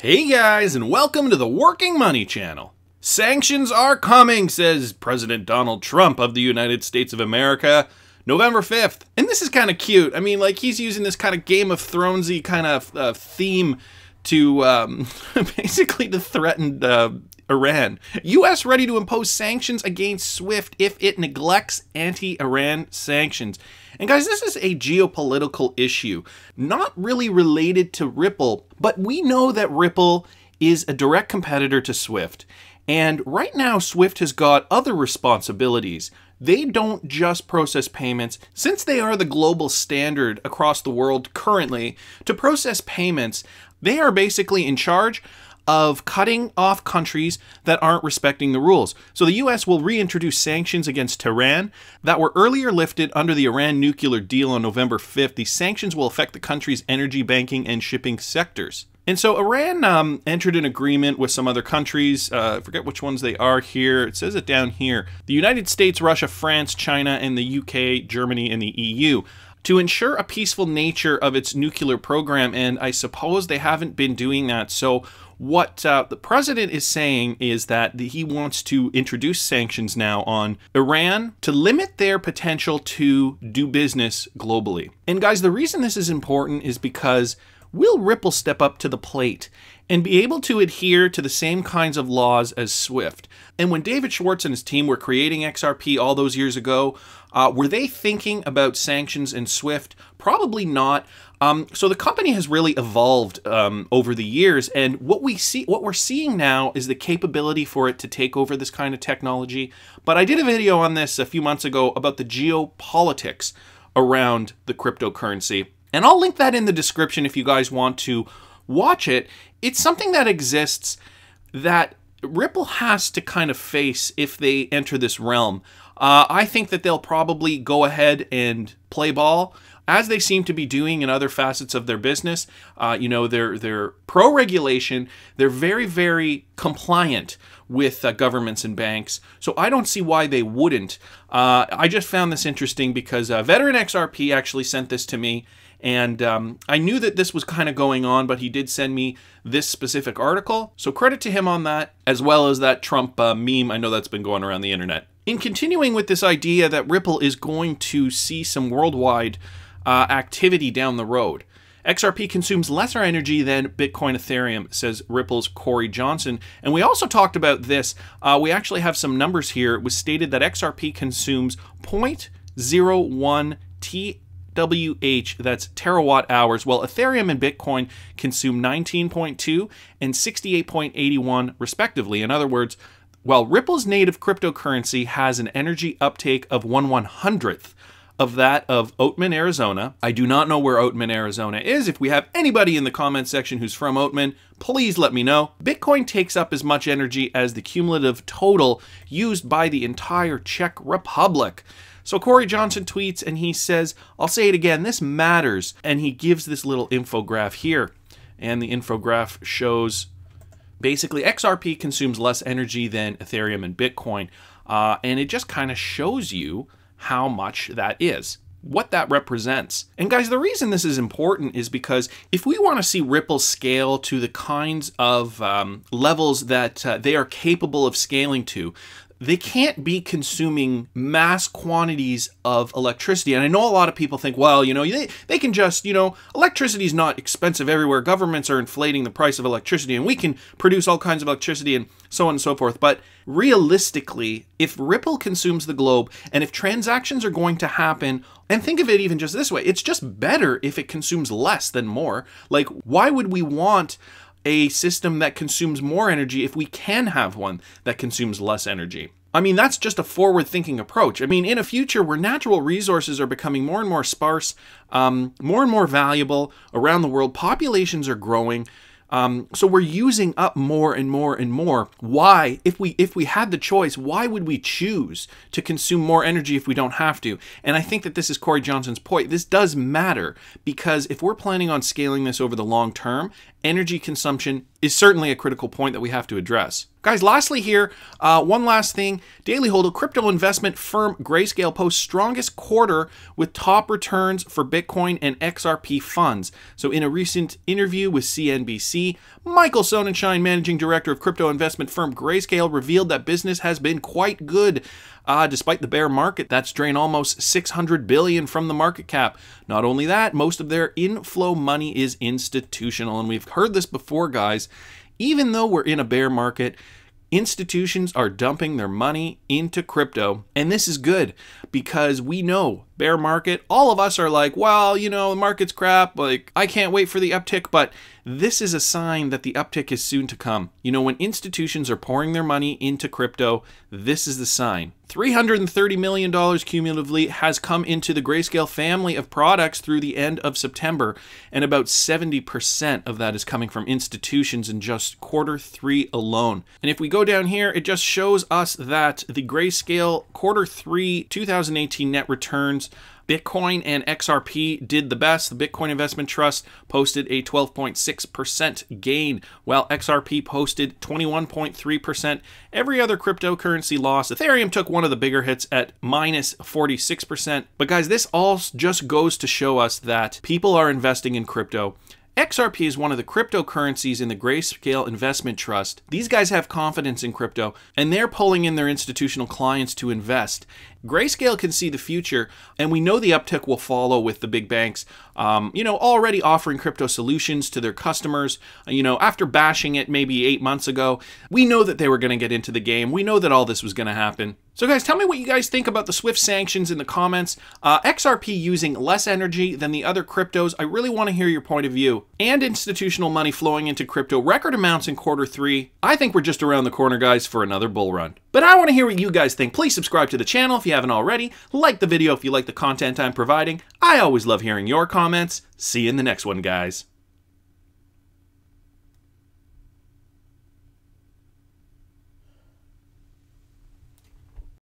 Hey guys, and welcome to the Working Money Channel. Sanctions are coming, says President Donald Trump of the United States of America, November 5th. And this is kind of cute. I mean, like, he's using this kind of Game of Thrones-y kind of theme to basically to threaten Iran. U.S. ready to impose sanctions against SWIFT if it neglects anti-Iran sanctions. And guys, this is a geopolitical issue, not really related to Ripple, but we know that Ripple is a direct competitor to SWIFT. And right now, SWIFT has got other responsibilities. They don't just process payments. Since they are the global standard across the world currently to process payments, they are basically in charge of cutting off countries that aren't respecting the rules. So the US will reintroduce sanctions against Tehran that were earlier lifted under the Iran nuclear deal on November 5th. These sanctions will affect the country's energy, banking, and shipping sectors. And so Iran entered an agreement with some other countries. I forget which ones they are here. It says it down here. The United States, Russia, France, China, and the UK, Germany, and the EU, to ensure a peaceful nature of its nuclear program. And I suppose they haven't been doing that. So what the president is saying is that he wants to introduce sanctions now on Iran to limit their potential to do business globally. And guys, the reason this is important is because will Ripple step up to the plate and be able to adhere to the same kinds of laws as SWIFT? And when David Schwartz and his team were creating XRP all those years ago, were they thinking about sanctions and SWIFT? Probably not. So the company has really evolved over the years, and what we're seeing now is the capability for it to take over this kind of technology. But I did a video on this a few months ago about the geopolitics around the cryptocurrency, and I'll link that in the description if you guys want to watch it. It's something that exists that Ripple has to kind of face if they enter this realm. I think that they'll probably go ahead and play ball, as they seem to be doing in other facets of their business. You know, they're pro-regulation. They're very, very compliant with governments and banks. So I don't see why they wouldn't. I just found this interesting because Veteran XRP actually sent this to me. And I knew that this was kind of going on, but he did send me this specific article. So credit to him on that, as well as that Trump meme. I know that's been going around the internet. In continuing with this idea that Ripple is going to see some worldwide activity down the road. XRP consumes lesser energy than Bitcoin Ethereum, says Ripple's Cory Johnson. And we also talked about this. We actually have some numbers here. It was stated that XRP consumes 0.01 TWh, that's terawatt hours, while Ethereum and Bitcoin consume 19.2 and 68.81 respectively. In other words, while Ripple's native cryptocurrency has an energy uptake of 1/100th of that of Oatman, Arizona. I do not know where Oatman, Arizona is. If we have anybody in the comment section who's from Oatman, please let me know. Bitcoin takes up as much energy as the cumulative total used by the entire Czech Republic. So Cory Johnson tweets and he says, I'll say it again, this matters. And he gives this little infograph here. And the infograph shows basically XRP consumes less energy than Ethereum and Bitcoin. And it just kind of shows you how much that is, what that represents. And guys, the reason this is important is because if we want to see Ripple scale to the kinds of levels that they are capable of scaling to, they can't be consuming mass quantities of electricity. And I know a lot of people think, well, you know, they can just, you know, electricity is not expensive everywhere. Governments are inflating the price of electricity and we can produce all kinds of electricity and so on and so forth. But realistically, if Ripple consumes the globe and if transactions are going to happen, and think of it even just this way, it's just better if it consumes less than more. Like, why would we want a system that consumes more energy if we can have one that consumes less energy? I mean, that's just a forward-thinking approach. I mean, in a future where natural resources are becoming more and more sparse, more and more valuable around the world, populations are growing, so we're using up more and more and more. Why, if we had the choice, why would we choose to consume more energy if we don't have to? And I think that this is Cory Johnson's point. This does matter because if we're planning on scaling this over the long term, energy consumption is certainly a critical point that we have to address. Guys, lastly here, one last thing. Daily Hodl, crypto investment firm Grayscale posts strongest quarter with top returns for Bitcoin and XRP funds. So in a recent interview with CNBC, Michael Sonnenschein, managing director of crypto investment firm Grayscale, revealed that business has been quite good. Despite the bear market that's drained almost $600 billion from the market cap. Not only that, most of their inflow money is institutional. And we've heard this before, guys. Even though we're in a bear market, institutions are dumping their money into crypto. And this is good because we know bear market, all of us are like, well, you know, the market's crap. Like, I can't wait for the uptick. But this is a sign that the uptick is soon to come. You know, when institutions are pouring their money into crypto, this is the sign. $330 million cumulatively has come into the Grayscale family of products through the end of September, and about 70% of that is coming from institutions in just Q3 alone. And if we go down here, it just shows us that the Grayscale Q3 2018 net returns, Bitcoin and XRP did the best. The Bitcoin Investment Trust posted a 12.6% gain, while XRP posted 21.3%. Every other cryptocurrency lost. Ethereum took one of the bigger hits at minus 46%. But guys, this all just goes to show us that people are investing in crypto. XRP is one of the cryptocurrencies in the Grayscale Investment Trust. These guys have confidence in crypto, and they're pulling in their institutional clients to invest. Grayscale can see the future, and we know the uptick will follow with the big banks, you know, already offering crypto solutions to their customers. You know, after bashing it maybe 8 months ago, we know that they were going to get into the game. We know that all this was going to happen. So guys, tell me what you guys think about the SWIFT sanctions in the comments. XRP using less energy than the other cryptos. I really want to hear your point of view. And institutional money flowing into crypto. Record amounts in Q3. I think we're just around the corner, guys, for another bull run. But I want to hear what you guys think. Please subscribe to the channel if you haven't already. Like the video if you like the content I'm providing. I always love hearing your comments. See you in the next one, guys.